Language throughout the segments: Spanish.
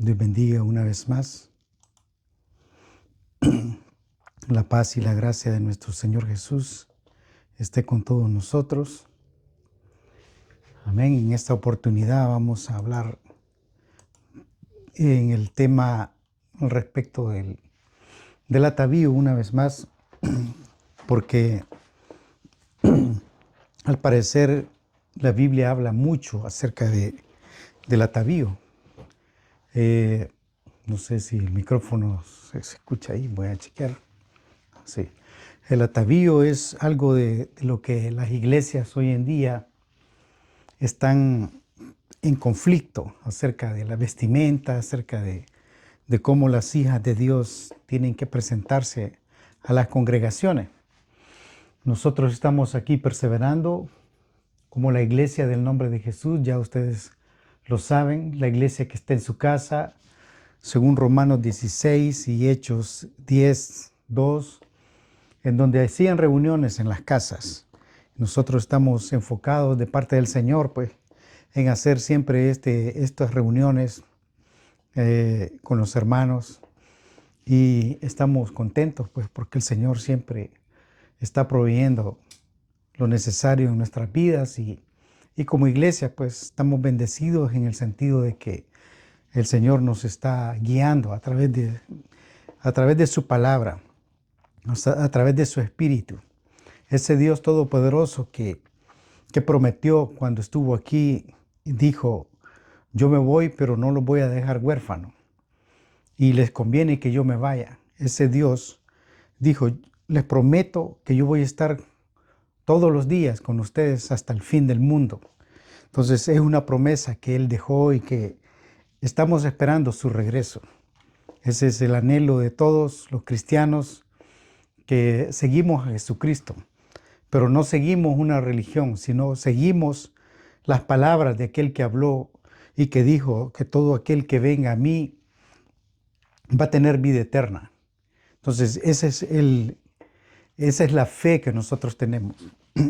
Dios bendiga una vez más la paz y la gracia de nuestro Señor Jesús esté con todos nosotros. Amén. En esta oportunidad vamos a hablar en el tema respecto del atavío una vez más, porque al parecer la Biblia habla mucho acerca del atavío. No sé si el micrófono se escucha ahí, voy a chequear. Sí. El atavío es algo de lo que las iglesias hoy en día están en conflicto acerca de la vestimenta, acerca de cómo las hijas de Dios tienen que presentarse a las congregaciones. Nosotros estamos aquí perseverando como la iglesia del nombre de Jesús, ya ustedes lo saben, la iglesia que está en su casa, según Romanos 16 y Hechos 10, 2, en donde hacían reuniones en las casas. Nosotros estamos enfocados de parte del Señor, pues, en hacer siempre estas reuniones con los hermanos, y estamos contentos, pues, porque el Señor siempre está proveyendo lo necesario en nuestras vidas, y como iglesia, pues, estamos bendecidos en el sentido de que el Señor nos está guiando a través de su palabra, a través de su Espíritu. Ese Dios todopoderoso que prometió cuando estuvo aquí y dijo: yo me voy, pero no los voy a dejar huérfanos, y les conviene que yo me vaya. Ese Dios dijo: les prometo que yo voy a estar todos los días con ustedes hasta el fin del mundo. Entonces es una promesa que Él dejó y que estamos esperando su regreso. Ese es el anhelo de todos los cristianos que seguimos a Jesucristo. Pero no seguimos una religión, sino seguimos las palabras de aquel que habló y que dijo que todo aquel que venga a mí va a tener vida eterna. Entonces, esa es la fe que nosotros tenemos.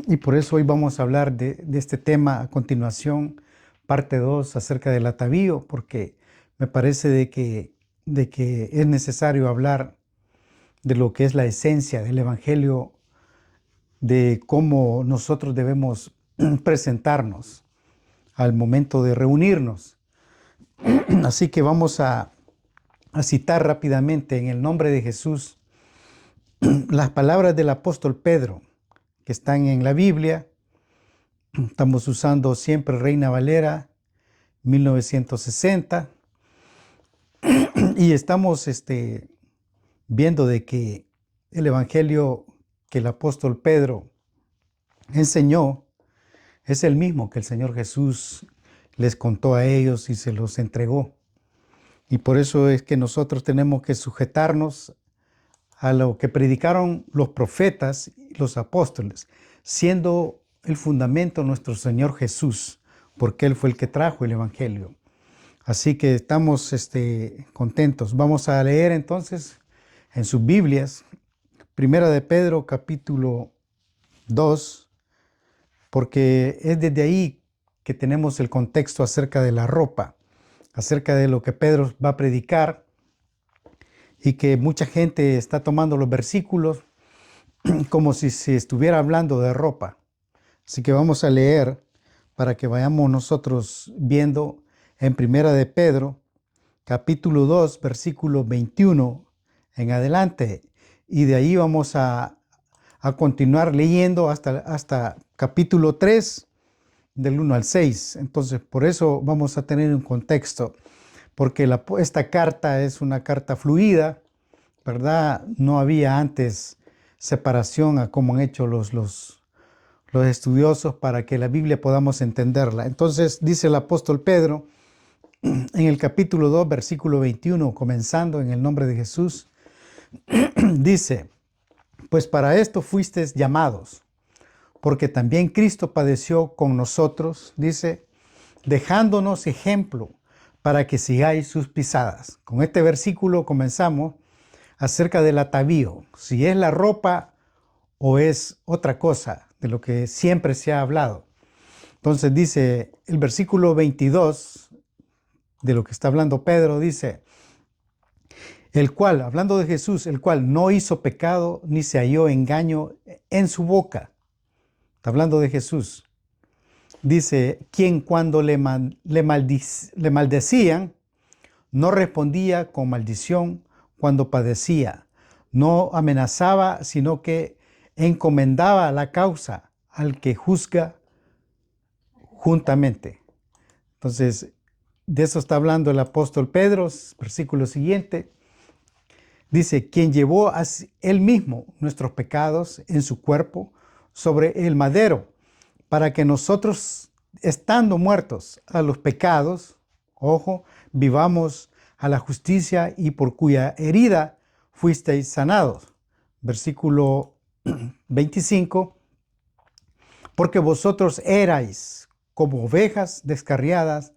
Y por eso hoy vamos a hablar de este tema a continuación, parte 2, acerca del atavío, porque me parece de que es necesario hablar de lo que es la esencia del Evangelio, de cómo nosotros debemos presentarnos al momento de reunirnos. Así que vamos a citar rápidamente en el nombre de Jesús las palabras del apóstol Pedro que están en la Biblia. Estamos usando siempre Reina Valera 1960, y estamos viendo de que el Evangelio que el apóstol Pedro enseñó es el mismo que el Señor Jesús les contó a ellos y se los entregó. Y por eso es que nosotros tenemos que sujetarnos a lo que predicaron los profetas y los apóstoles, siendo el fundamento nuestro Señor Jesús, porque Él fue el que trajo el Evangelio. Así que estamos contentos. Vamos a leer entonces en sus Biblias, Primera de Pedro, capítulo 2, porque es desde ahí que tenemos el contexto acerca de la ropa, acerca de lo que Pedro va a predicar, y que mucha gente está tomando los versículos como si se estuviera hablando de ropa. Así que vamos a leer para que vayamos nosotros viendo en Primera de Pedro, capítulo 2, versículo 21 en adelante, y de ahí vamos a continuar leyendo hasta capítulo 3, del 1 al 6. Entonces, por eso vamos a tener un contexto, porque esta carta es una carta fluida, ¿verdad? No había antes separación a como han hecho los estudiosos para que la Biblia podamos entenderla. Entonces, dice el apóstol Pedro en el capítulo 2, versículo 21, comenzando en el nombre de Jesús, dice: pues para esto fuisteis llamados, porque también Cristo padeció con nosotros, dice, dejándonos ejemplo para que sigáis sus pisadas. Con este versículo comenzamos acerca del atavío, si es la ropa o es otra cosa de lo que siempre se ha hablado. Entonces dice el versículo 22, de lo que está hablando Pedro, dice, el cual, hablando de Jesús, el cual no hizo pecado ni se halló engaño en su boca. Está hablando de Jesús. Dice, quien cuando le maldecían, no respondía con maldición cuando padecía. No amenazaba, sino que encomendaba la causa al que juzga juntamente. Entonces, de eso está hablando el apóstol Pedro, versículo siguiente. Dice, quien llevó a él mismo nuestros pecados en su cuerpo sobre el madero, para que nosotros, estando muertos a los pecados, ojo, vivamos a la justicia y por cuya herida fuisteis sanados. Versículo 25, porque vosotros erais como ovejas descarriadas,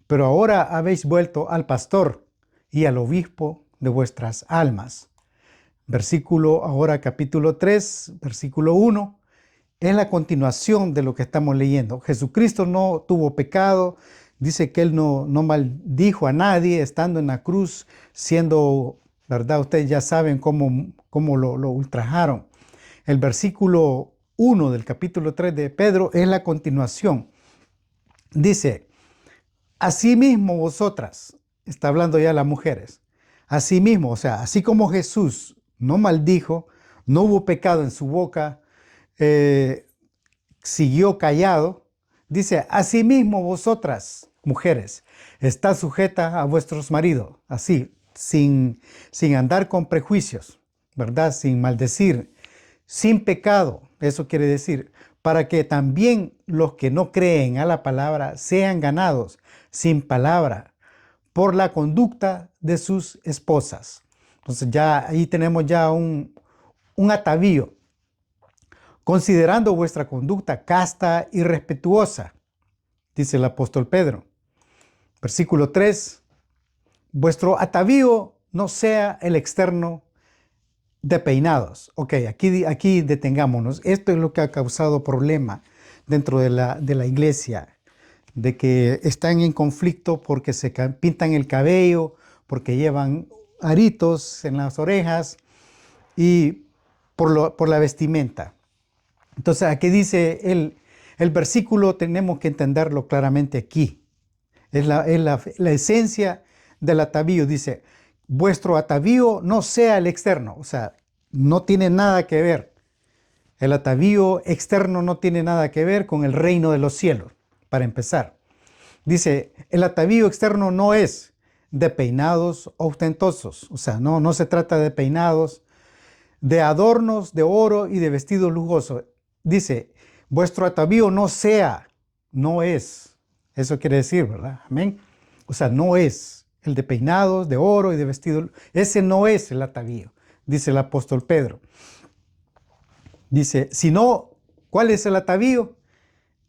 pero ahora habéis vuelto al pastor y al obispo de vuestras almas. Versículo, ahora capítulo 3, versículo 1, es la continuación de lo que estamos leyendo. Jesucristo no tuvo pecado, dice que Él no maldijo a nadie estando en la cruz, siendo, ¿verdad? Ustedes ya saben cómo lo ultrajaron. El versículo 1 del capítulo 3 de Pedro es la continuación. Dice, asimismo vosotras, está hablando ya las mujeres, asimismo, o sea, así como Jesús no maldijo, no hubo pecado en su boca, siguió callado, dice, asimismo vosotras, mujeres, está sujeta a vuestros maridos, así, sin andar con prejuicios, ¿verdad? Sin maldecir, sin pecado, eso quiere decir, para que también los que no creen a la palabra sean ganados sin palabra por la conducta de sus esposas. Entonces ya ahí tenemos ya un atavío. Considerando vuestra conducta casta y respetuosa, dice el apóstol Pedro. Versículo 3, vuestro atavío no sea el externo de peinados. Ok, aquí detengámonos. Esto es lo que ha causado problema dentro de la iglesia, de que están en conflicto porque se pintan el cabello, porque llevan aritos en las orejas y por la vestimenta. Entonces, aquí dice el versículo, tenemos que entenderlo claramente aquí. Es la esencia del atavío. Dice, vuestro atavío no sea el externo. O sea, no tiene nada que ver. El atavío externo no tiene nada que ver con el reino de los cielos, para empezar. Dice, el atavío externo no es de peinados ostentosos. O sea, no se trata de peinados, de adornos de oro y de vestidos lujosos. Dice, vuestro atavío no sea, no es. Eso quiere decir, ¿verdad? Amén. O sea, no es el de peinados, de oro y de vestidos. Ese no es el atavío, dice el apóstol Pedro. Dice, sino, ¿cuál es el atavío?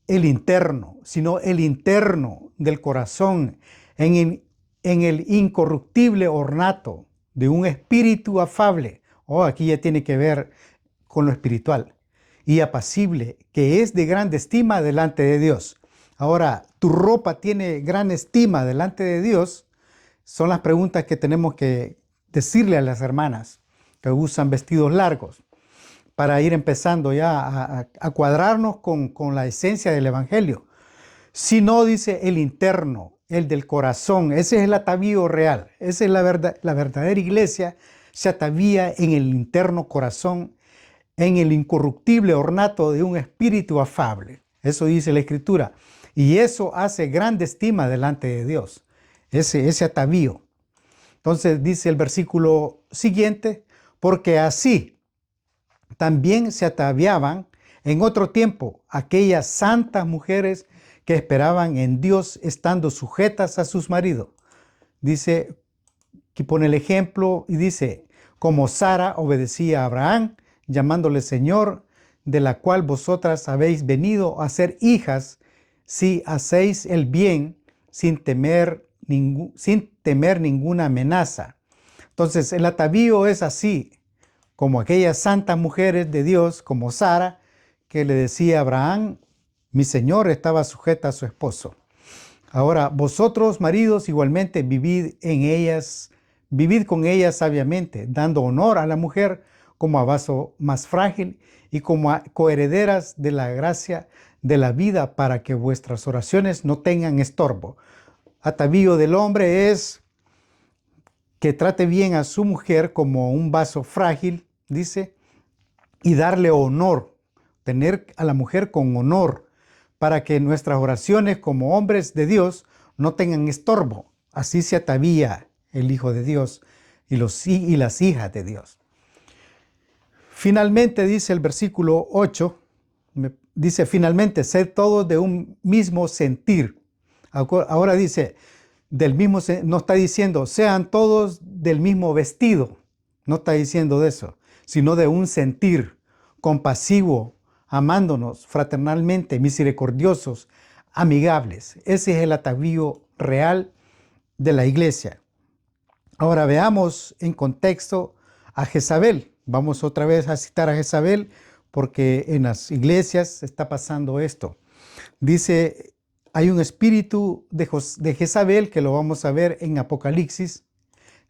El interno, sino el interno del corazón, en el incorruptible ornato de un espíritu afable. Oh, aquí ya tiene que ver con lo espiritual. Y apacible, que es de grande estima delante de Dios. Ahora, ¿tu ropa tiene gran estima delante de Dios? Son las preguntas que tenemos que decirle a las hermanas que usan vestidos largos, para ir empezando ya a cuadrarnos con la esencia del Evangelio. Si no, dice el interno, el del corazón, ese es el atavío real, esa es la verdadera iglesia, se atavía en el interno corazón, en el incorruptible ornato de un espíritu afable. Eso dice la Escritura. Y eso hace grande estima delante de Dios, ese atavío. Entonces dice el versículo siguiente, porque así también se ataviaban en otro tiempo aquellas santas mujeres que esperaban en Dios estando sujetas a sus maridos. Dice, que pone el ejemplo y dice, como Sara obedecía a Abraham, llamándole Señor, de la cual vosotras habéis venido a ser hijas, si hacéis el bien sin temer ninguna amenaza. Entonces, el atavío es así, como aquellas santas mujeres de Dios, como Sara, que le decía a Abraham, mi Señor estaba sujeta a su esposo. Ahora, vosotros, maridos, igualmente vivid con ellas sabiamente, dando honor a la mujer como a vaso más frágil y como a coherederas de la gracia de la vida, para que vuestras oraciones no tengan estorbo. Atavío del hombre es que trate bien a su mujer como un vaso frágil, dice, y darle honor, tener a la mujer con honor, para que nuestras oraciones como hombres de Dios no tengan estorbo. Así se atavía el Hijo de Dios y las hijas de Dios. Finalmente dice el versículo 8, dice, finalmente, sed todos de un mismo sentir. Ahora dice, no está diciendo, sean todos del mismo vestido, no está diciendo de eso, sino de un sentir compasivo, amándonos fraternalmente, misericordiosos, amigables. Ese es el atavío real de la iglesia. Ahora veamos en contexto a Jezabel. Vamos otra vez a citar a Jezabel porque en las iglesias está pasando esto. Dice, hay un espíritu de Jezabel que lo vamos a ver en Apocalipsis,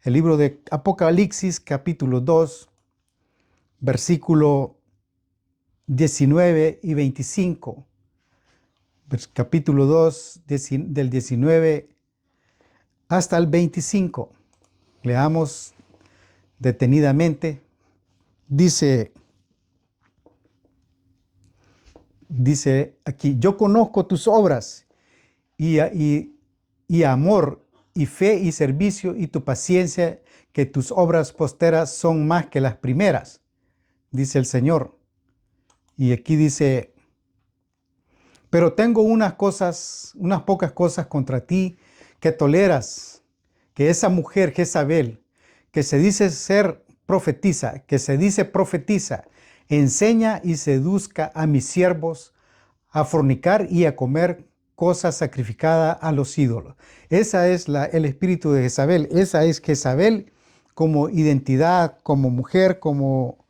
el libro de Apocalipsis capítulo 2, versículo 19 y 25. Capítulo 2, del 19 hasta el 25. Leamos detenidamente. Dice aquí, yo conozco tus obras y amor y fe y servicio y tu paciencia, que tus obras posteras son más que las primeras, dice el Señor. Y aquí dice, pero tengo unas pocas cosas contra ti, que toleras, que esa mujer Jezabel, que se dice profetiza, enseña y seduzca a mis siervos a fornicar y a comer cosas sacrificadas a los ídolos. Esa es el espíritu de Jezabel. Esa es Jezabel como identidad, como mujer, como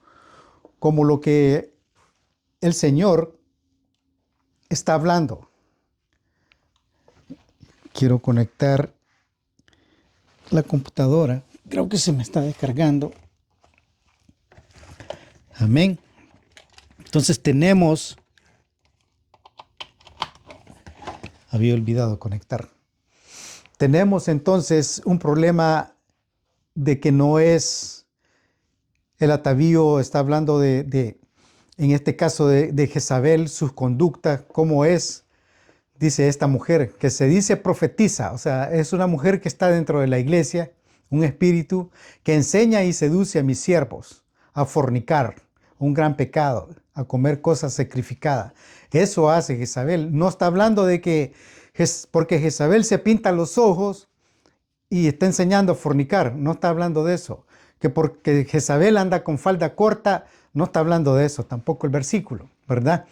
lo que el Señor está hablando. Quiero conectar la computadora. Creo que se me está descargando. Amén. Entonces había olvidado conectar. Tenemos entonces un problema de que no es el atavío, está hablando en este caso de Jezabel, sus conductas, cómo es, dice esta mujer, que se dice profetiza, o sea, es una mujer que está dentro de la iglesia, un espíritu que enseña y seduce a mis siervos a fornicar, un gran pecado, a comer cosas sacrificadas. Eso hace Jezabel. No está hablando de que, porque Jezabel se pinta los ojos y está enseñando a fornicar, no está hablando de eso. Que porque Jezabel anda con falda corta, no está hablando de eso, tampoco el versículo, ¿verdad?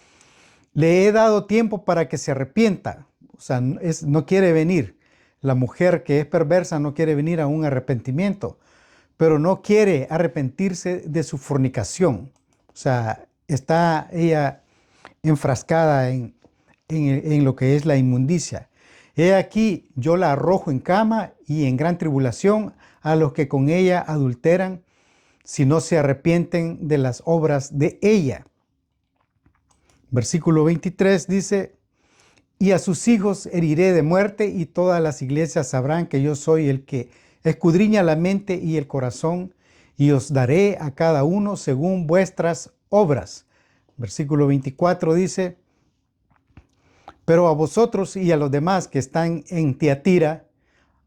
Le he dado tiempo para que se arrepienta, o sea, no quiere venir. La mujer que es perversa no quiere venir a un arrepentimiento, pero no quiere arrepentirse de su fornicación. O sea, está ella enfrascada en lo que es la inmundicia. He aquí, yo la arrojo en cama y en gran tribulación a los que con ella adulteran, si no se arrepienten de las obras de ella. Versículo 23 dice, y a sus hijos heriré de muerte, y todas las iglesias sabrán que yo soy el que escudriña la mente y el corazón, y os daré a cada uno según vuestras obras. Versículo 24 dice, pero a vosotros y a los demás que están en Tiatira,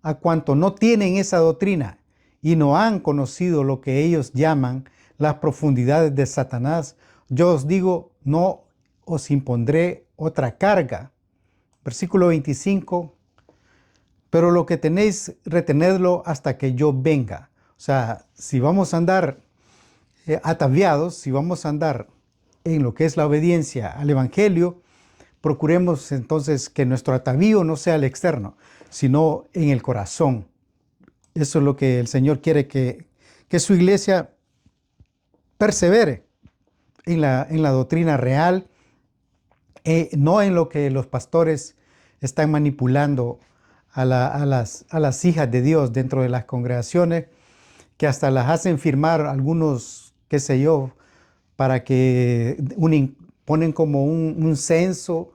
a cuanto no tienen esa doctrina y no han conocido lo que ellos llaman las profundidades de Satanás, yo os digo, no os impondré otra carga. Versículo 25, pero lo que tenéis, retenedlo hasta que yo venga. O sea, si vamos a andar ataviados, si vamos a andar en lo que es la obediencia al Evangelio, procuremos entonces que nuestro atavío no sea el externo, sino en el corazón. Eso es lo que el Señor quiere, que su iglesia persevere en la doctrina real, no en lo que los pastores están manipulando a las hijas de Dios dentro de las congregaciones, que hasta las hacen firmar algunos, qué sé yo, para que ponen como un censo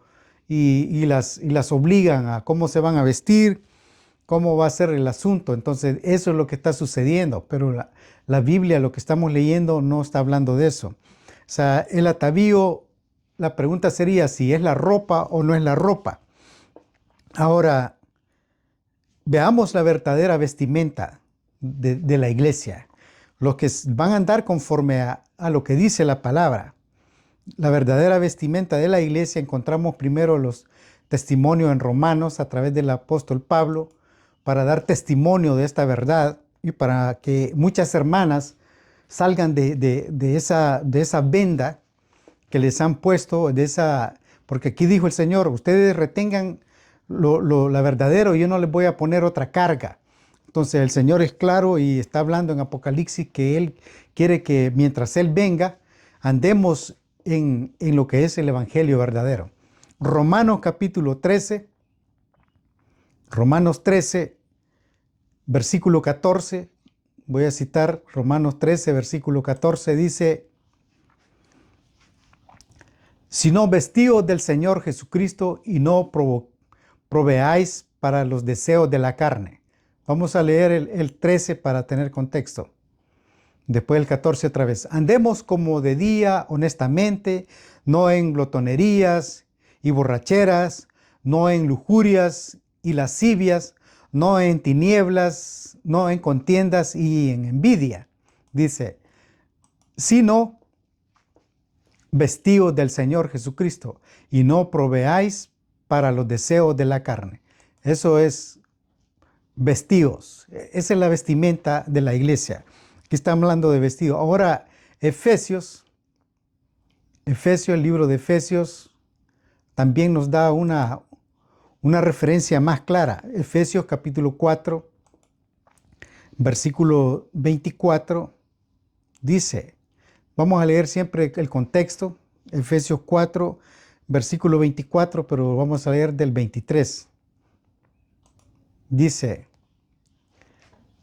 y las obligan a cómo se van a vestir, cómo va a ser el asunto. Entonces, eso es lo que está sucediendo, pero la Biblia, lo que estamos leyendo, no está hablando de eso. O sea, el atavío, la pregunta sería si es la ropa o no es la ropa. Ahora, veamos la verdadera vestimenta de la iglesia. Los que van a andar conforme a lo que dice la palabra. La verdadera vestimenta de la iglesia encontramos primero los testimonios en Romanos a través del apóstol Pablo para dar testimonio de esta verdad y para que muchas hermanas salgan de esa venda que les han puesto, porque aquí dijo el Señor, ustedes retengan la verdadero y yo no les voy a poner otra carga. Entonces el Señor es claro y está hablando en Apocalipsis que Él quiere que mientras Él venga, andemos en lo que es el Evangelio verdadero. Romanos capítulo 13, Romanos 13, versículo 14, voy a citar Romanos 13, versículo 14, dice, sino vestidos del Señor Jesucristo y no proveáis para los deseos de la carne. Vamos a leer el 13 para tener contexto. Después el 14 otra vez. Andemos como de día, honestamente, no en glotonerías y borracheras, no en lujurias y lascivias, no en tinieblas, no en contiendas y en envidia. Dice, sino vestidos del Señor Jesucristo y no proveáis para los deseos de la carne. Eso es vestidos. Esa es la vestimenta de la iglesia. Aquí está hablando de vestido. Ahora, Efesios, el libro de Efesios, también nos da una referencia más clara. Efesios capítulo 4, versículo 24, dice, vamos a leer siempre el contexto, Efesios 4, versículo 24, pero vamos a leer del 23. Dice,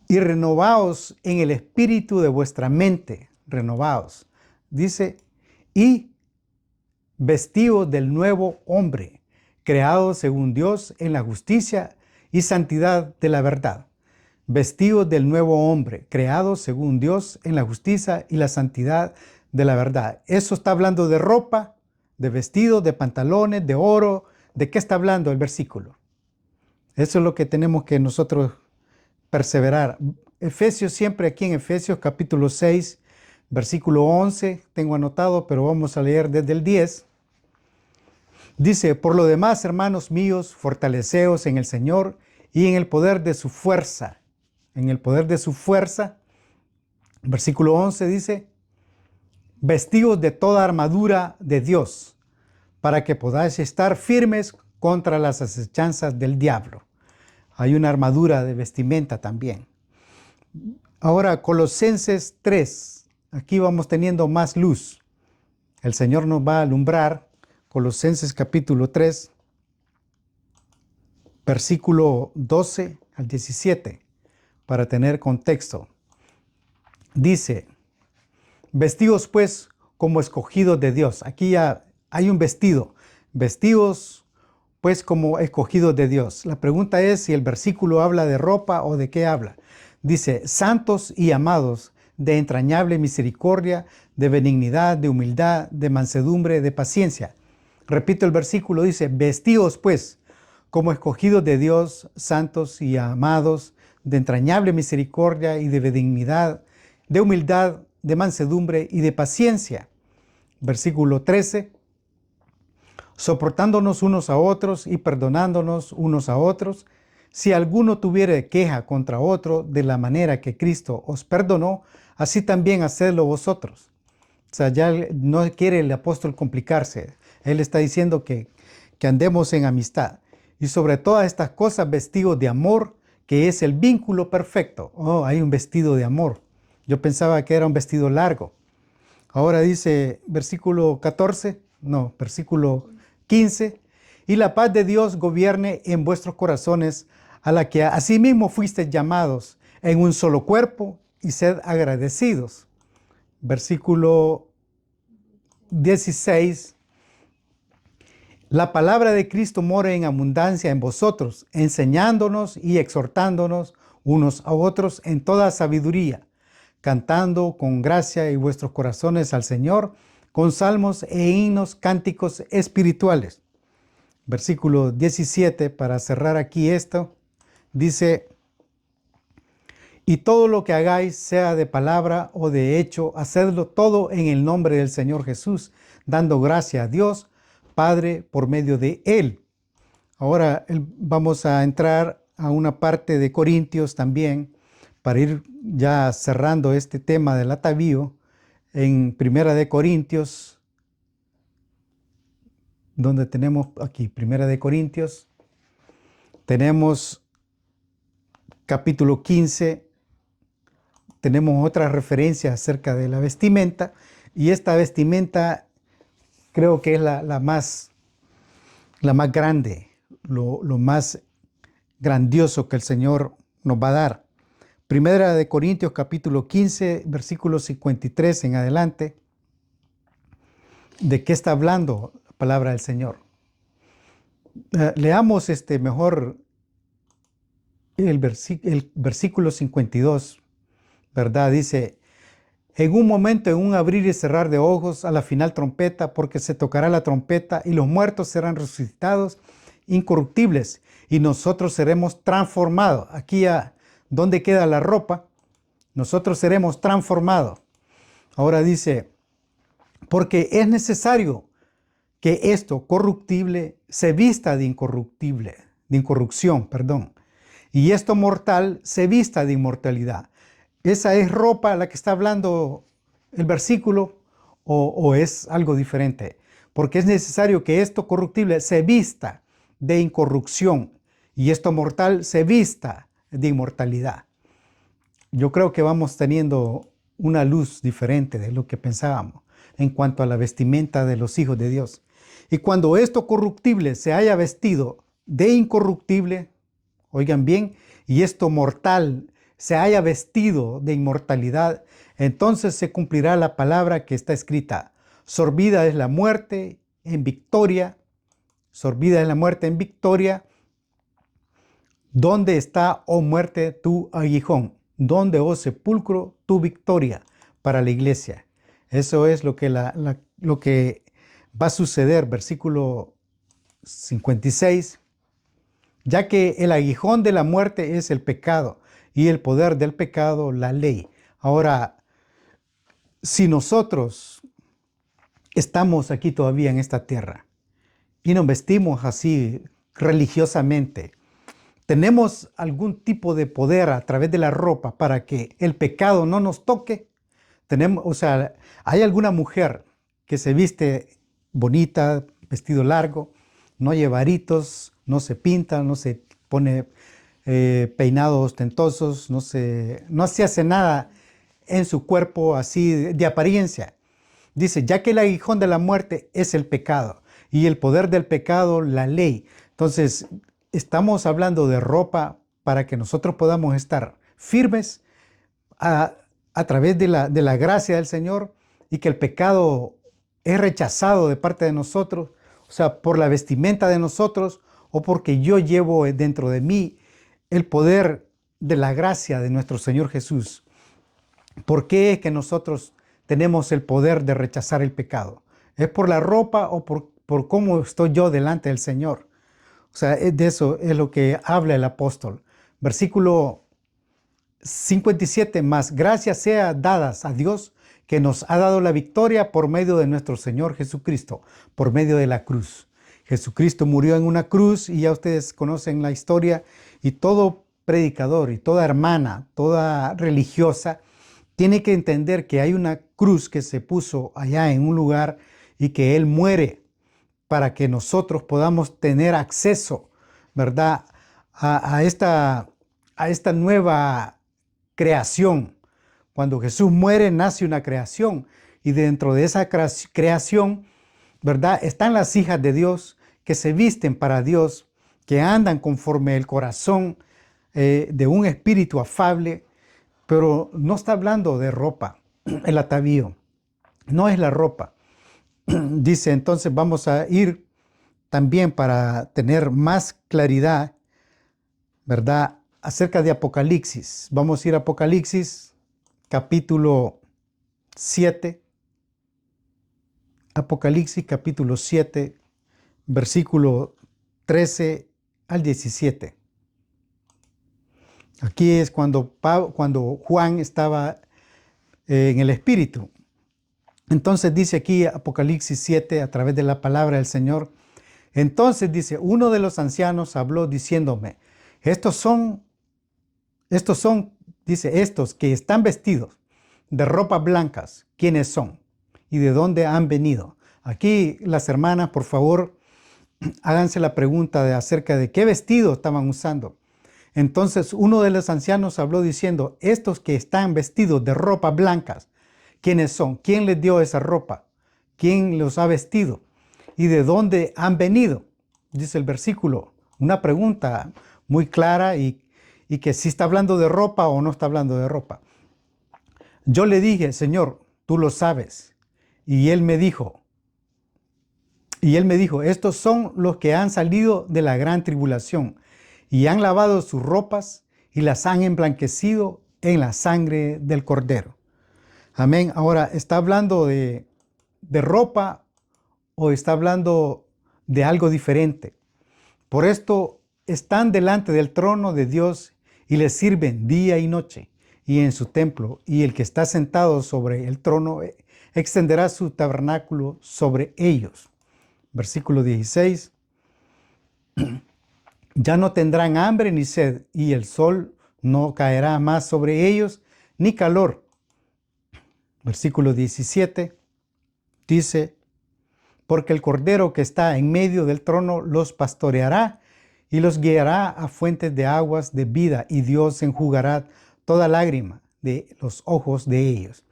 y renovaos en el espíritu de vuestra mente, renovaos. Dice, y vestidos del nuevo hombre, creado según Dios en la justicia y santidad de la verdad. Vestidos del nuevo hombre, creado según Dios en la justicia y la santidad de la verdad. Eso está hablando de ropa, de vestidos, de pantalones, de oro. ¿De qué está hablando el versículo? Eso es lo que tenemos que nosotros perseverar. Efesios, siempre aquí en Efesios capítulo 6, versículo 11, tengo anotado, pero vamos a leer desde el 10. Dice, por lo demás, hermanos míos, fortaleceos en el Señor y en el poder de su fuerza. En el poder de su fuerza, versículo 11 dice, vestidos de toda armadura de Dios, para que podáis estar firmes contra las acechanzas del diablo. Hay una armadura de vestimenta también. Ahora, Colosenses 3. Aquí vamos teniendo más luz. El Señor nos va a alumbrar. Colosenses capítulo 3, versículo 12 al 17, para tener contexto. Dice, vestidos pues como escogidos de Dios. Aquí ya hay un vestido. Vestidos pues como escogidos de Dios. La pregunta es si el versículo habla de ropa o de qué habla. Dice, santos y amados, de entrañable misericordia, de benignidad, de humildad, de mansedumbre, de paciencia. Repito el versículo, dice, vestidos pues como escogidos de Dios, santos y amados, de entrañable misericordia y de benignidad, de humildad, de mansedumbre y de paciencia. Versículo 13, soportándonos unos a otros y perdonándonos unos a otros, si alguno tuviere queja contra otro de la manera que Cristo os perdonó, así también hacedlo vosotros. O sea, ya no quiere el apóstol complicarse. Él está diciendo que andemos en amistad. Y sobre todas estas cosas vestidos de amor, que es el vínculo perfecto. Oh, hay un vestido de amor. Yo pensaba que era un vestido largo. Ahora dice versículo 14, no, versículo 15, y la paz de Dios gobierne en vuestros corazones, a la que asimismo fuisteis llamados en un solo cuerpo, y sed agradecidos. Versículo 16. La palabra de Cristo mora en abundancia en vosotros, enseñándonos y exhortándonos unos a otros en toda sabiduría, cantando con gracia en vuestros corazones al Señor, con salmos e himnos, cánticos espirituales. Versículo 17, para cerrar aquí esto, dice: y todo lo que hagáis, sea de palabra o de hecho, hacedlo todo en el nombre del Señor Jesús, dando gracia a Dios Padre por medio de Él. Ahora vamos a entrar a una parte de Corintios también, para ir ya cerrando este tema del atavío, en Primera de Corintios, donde tenemos aquí, Primera de Corintios, tenemos capítulo 15, tenemos otra referencia acerca de la vestimenta, y esta vestimenta creo que es la más grande, lo más grandioso que el Señor nos va a dar. Primera de Corintios capítulo 15, versículo 53 en adelante. ¿De qué está hablando la palabra del Señor? Leamos mejor el versículo 52, ¿verdad? Dice: en un momento, en un abrir y cerrar de ojos, a la final trompeta, porque se tocará la trompeta y los muertos serán resucitados incorruptibles y nosotros seremos transformados. Aquí, ¿dónde queda la ropa? Nosotros seremos transformados. Ahora dice: porque es necesario que esto corruptible se vista de incorrupción, y esto mortal se vista de inmortalidad. ¿Esa es ropa la que está hablando el versículo o es algo diferente? Porque es necesario que esto corruptible se vista de incorrupción y esto mortal se vista de inmortalidad. Yo creo que vamos teniendo una luz diferente de lo que pensábamos en cuanto a la vestimenta de los hijos de Dios. Y cuando esto corruptible se haya vestido de incorruptible, oigan bien, y esto mortal se haya vestido de inmortalidad, entonces se cumplirá la palabra que está escrita: sorbida es la muerte en victoria, sorbida es la muerte en victoria. ¿Dónde está, oh muerte, tu aguijón? ¿Dónde, oh sepulcro, tu victoria? Para la iglesia. Eso es lo que, lo que va a suceder. Versículo 56. Ya que el aguijón de la muerte es el pecado, y el poder del pecado, la ley. Ahora, si nosotros estamos aquí todavía en esta tierra y nos vestimos así religiosamente, ¿tenemos algún tipo de poder a través de la ropa para que el pecado no nos toque? ¿Hay alguna mujer que se viste bonita, vestido largo, no lleva aritos, no se pinta, no se pone peinados ostentosos, no se hace nada en su cuerpo así de apariencia? Dice: ya que el aguijón de la muerte es el pecado y el poder del pecado, la ley. Entonces, estamos hablando de ropa para que nosotros podamos estar firmes a través de la gracia del Señor, y que el pecado es rechazado de parte de nosotros, o sea, por la vestimenta de nosotros, o porque yo llevo dentro de mí el poder de la gracia de nuestro Señor Jesús. ¿Por qué es que nosotros tenemos el poder de rechazar el pecado? ¿Es por la ropa o por cómo estoy yo delante del Señor? O sea, de eso es lo que habla el apóstol. Versículo 57, más gracias sea dadas a Dios, que nos ha dado la victoria por medio de nuestro Señor Jesucristo, por medio de la cruz. Jesucristo murió en una cruz, y ya ustedes conocen la historia, y todo predicador y toda hermana, toda religiosa, tiene que entender que hay una cruz que se puso allá en un lugar y que Él muere para que nosotros podamos tener acceso, ¿verdad?, a esta nueva creación. Cuando Jesús muere, nace una creación, y dentro de esa creación, ¿verdad?, están las hijas de Dios que se visten para Dios, que andan conforme el corazón de un espíritu afable, pero no está hablando de ropa, el atavío, no es la ropa. Dice, entonces vamos a ir también para tener más claridad, ¿verdad? Acerca de Apocalipsis. Vamos a ir a Apocalipsis, capítulo 7. Apocalipsis, capítulo 7, versículo 13 al 17. Aquí es cuando Juan estaba en el Espíritu. Entonces dice aquí Apocalipsis 7 a través de la palabra del Señor. Entonces dice, uno de los ancianos habló diciéndome, estos son, dice, estos que están vestidos de ropas blancas, ¿quiénes son? ¿Y de dónde han venido? Aquí las hermanas, por favor, háganse la pregunta acerca de qué vestido estaban usando. Entonces uno de los ancianos habló diciendo, estos que están vestidos de ropas blancas, ¿quiénes son? ¿Quién les dio esa ropa? ¿Quién los ha vestido? ¿Y de dónde han venido? Dice el versículo. Una pregunta muy clara y que si está hablando de ropa o no está hablando de ropa. Yo le dije, Señor, tú lo sabes. Y él me dijo, estos son los que han salido de la gran tribulación y han lavado sus ropas y las han emblanquecido en la sangre del Cordero. Amén. Ahora, ¿está hablando de ropa o está hablando de algo diferente? Por esto están delante del trono de Dios y le sirven día y noche y en su templo, y el que está sentado sobre el trono extenderá su tabernáculo sobre ellos. Versículo 16. Ya no tendrán hambre ni sed, y el sol no caerá más sobre ellos, ni calor. Versículo 17 dice, porque el Cordero que está en medio del trono los pastoreará y los guiará a fuentes de aguas de vida, y Dios enjugará toda lágrima de los ojos de ellos.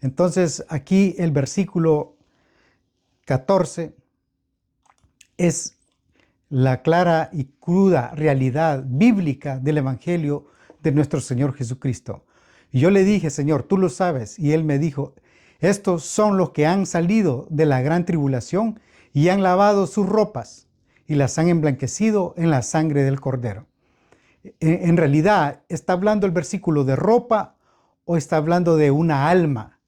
Entonces aquí el versículo 14 es la clara y cruda realidad bíblica del Evangelio de nuestro Señor Jesucristo. Y yo le dije, Señor, tú lo sabes. Y él me dijo, estos son los que han salido de la gran tribulación y han lavado sus ropas y las han emblanquecido en la sangre del Cordero. En realidad, ¿está hablando el versículo de ropa o está hablando de una alma?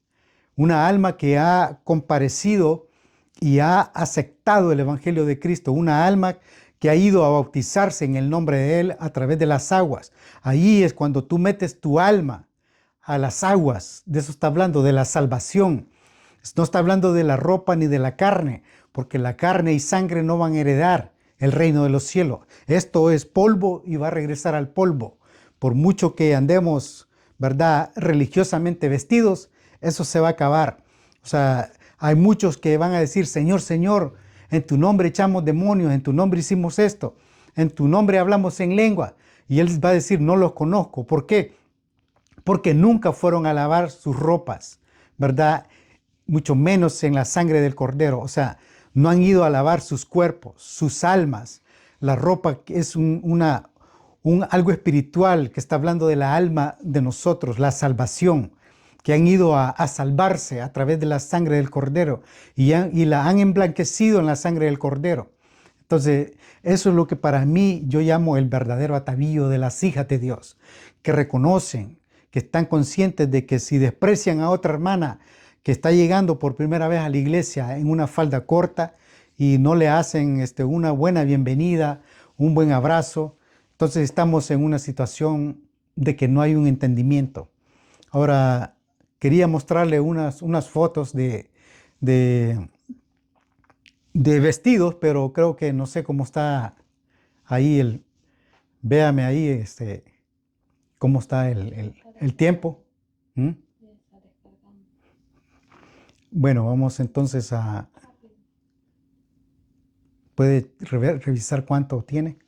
Una alma que ha comparecido y ha aceptado el Evangelio de Cristo, una alma que ha ido a bautizarse en el nombre de Él a través de las aguas. Ahí es cuando tú metes tu alma a las aguas, de eso está hablando, de la salvación. No está hablando de la ropa ni de la carne, porque la carne y sangre no van a heredar el reino de los cielos. Esto es polvo y va a regresar al polvo. Por mucho que andemos, ¿verdad?, religiosamente vestidos, eso se va a acabar. O sea, hay muchos que van a decir, Señor, Señor, en tu nombre echamos demonios, en tu nombre hicimos esto, en tu nombre hablamos en lengua. Y Él va a decir, no los conozco. ¿Por qué? Porque nunca fueron a lavar sus ropas, ¿verdad? Mucho menos en la sangre del Cordero. O sea, no han ido a lavar sus cuerpos, sus almas. La ropa es algo espiritual que está hablando de la alma de nosotros, la salvación, que han ido a salvarse a través de la sangre del Cordero y la han emblanquecido en la sangre del Cordero. Entonces, eso es lo que para mí yo llamo el verdadero atavío de las hijas de Dios, que reconocen, que están conscientes de que si desprecian a otra hermana que está llegando por primera vez a la iglesia en una falda corta y no le hacen una buena bienvenida, un buen abrazo, entonces estamos en una situación de que no hay un entendimiento. Ahora, quería mostrarle unas fotos de vestidos, pero creo que no sé cómo está ahí véame ahí cómo está el tiempo. ¿Mm? Bueno, vamos entonces a... ¿Puede revisar cuánto tiene?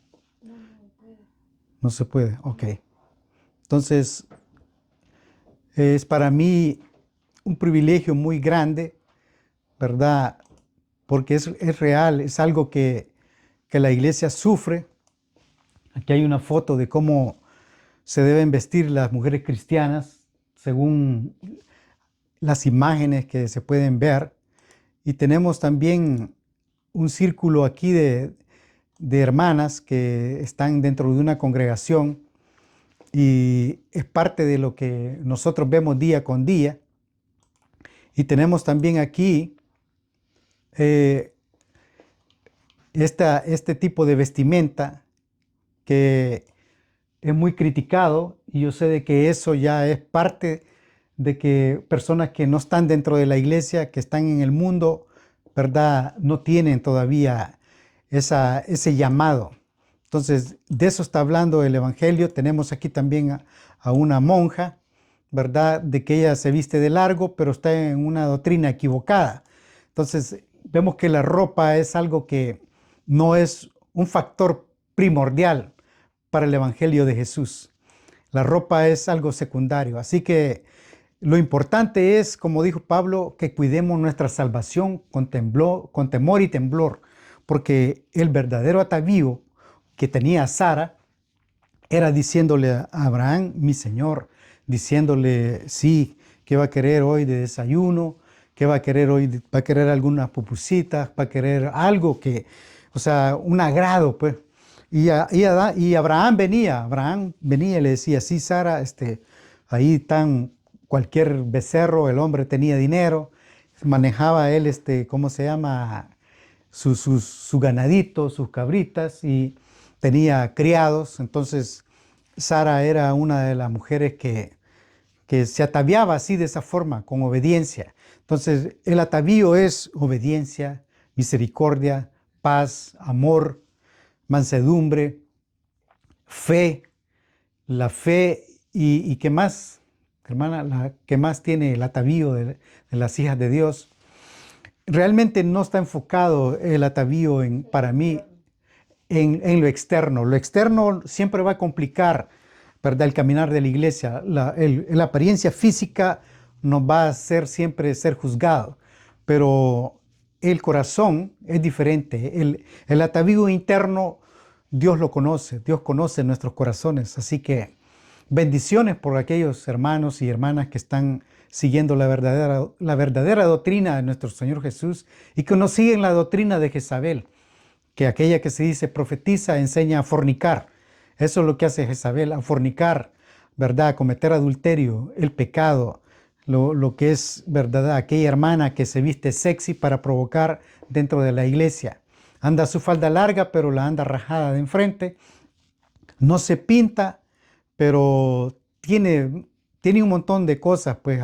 No se puede, ok. Entonces, es para mí un privilegio muy grande, ¿verdad? Porque es real, es algo que que la iglesia sufre. Aquí hay una foto de cómo se deben vestir las mujeres cristianas según las imágenes que se pueden ver. Y tenemos también un círculo aquí de hermanas que están dentro de una congregación y es parte de lo que nosotros vemos día con día. Y tenemos también aquí este tipo de vestimenta que es muy criticado, y yo sé de que eso ya es parte de que personas que no están dentro de la iglesia, que están en el mundo, ¿verdad?, no tienen todavía ese llamado. Entonces, de eso está hablando el Evangelio. Tenemos aquí también a una monja, ¿verdad?, de que ella se viste de largo, pero está en una doctrina equivocada. Entonces, vemos que la ropa es algo que no es un factor primordial para el Evangelio de Jesús. La ropa es algo secundario. Así que lo importante es, como dijo Pablo, que cuidemos nuestra salvación con temor y temblor, porque el verdadero atavío que tenía Sara era diciéndole a Abraham, mi Señor, diciéndole, sí, ¿qué va a querer hoy de desayuno? ¿Qué va a querer hoy? ¿Va a querer algunas pupusitas? ¿Va a querer algo que, o sea, un agrado, pues? Y Abraham venía y le decía, sí, Sara, ahí están cualquier becerro, el hombre tenía dinero, manejaba él, ¿cómo se llama? Su ganadito, sus cabritas, y tenía criados. Entonces Sara era una de las mujeres que se ataviaba así, de esa forma, con obediencia. Entonces el atavío es obediencia, misericordia, paz, amor, mansedumbre, fe. La fe y ¿qué más, hermana? ¿Qué más tiene el atavío de las hijas de Dios? Realmente no está enfocado el atavío para mí en lo externo. Lo externo siempre va a complicar, ¿verdad?, el caminar de la iglesia. La apariencia física nos va a hacer siempre ser juzgado, pero el corazón es diferente. El atavío interno, Dios lo conoce, Dios conoce nuestros corazones. Así que bendiciones por aquellos hermanos y hermanas que están siguiendo la verdadera doctrina de nuestro Señor Jesús y que no siguen la doctrina de Jezabel, que aquella que se dice profetiza enseña a fornicar. Eso es lo que hace Jezabel, a fornicar, ¿verdad?, a cometer adulterio, el pecado, lo que es, ¿verdad?, aquella hermana que se viste sexy para provocar dentro de la iglesia. Anda su falda larga, pero la anda rajada de enfrente. No se pinta, pero tiene un montón de cosas, pues,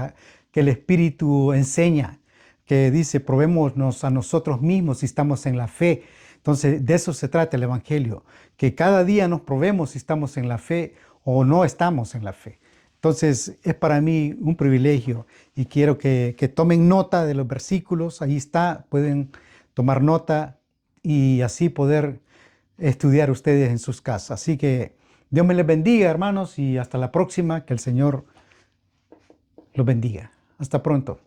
que el Espíritu enseña, que dice, probémonos a nosotros mismos si estamos en la fe. Entonces, de eso se trata el Evangelio, que cada día nos probemos si estamos en la fe o no estamos en la fe. Entonces, es para mí un privilegio y quiero que tomen nota de los versículos. Ahí está, pueden tomar nota y así poder estudiar ustedes en sus casas. Así que Dios me les bendiga, hermanos, y hasta la próxima. Que el Señor los bendiga. Hasta pronto.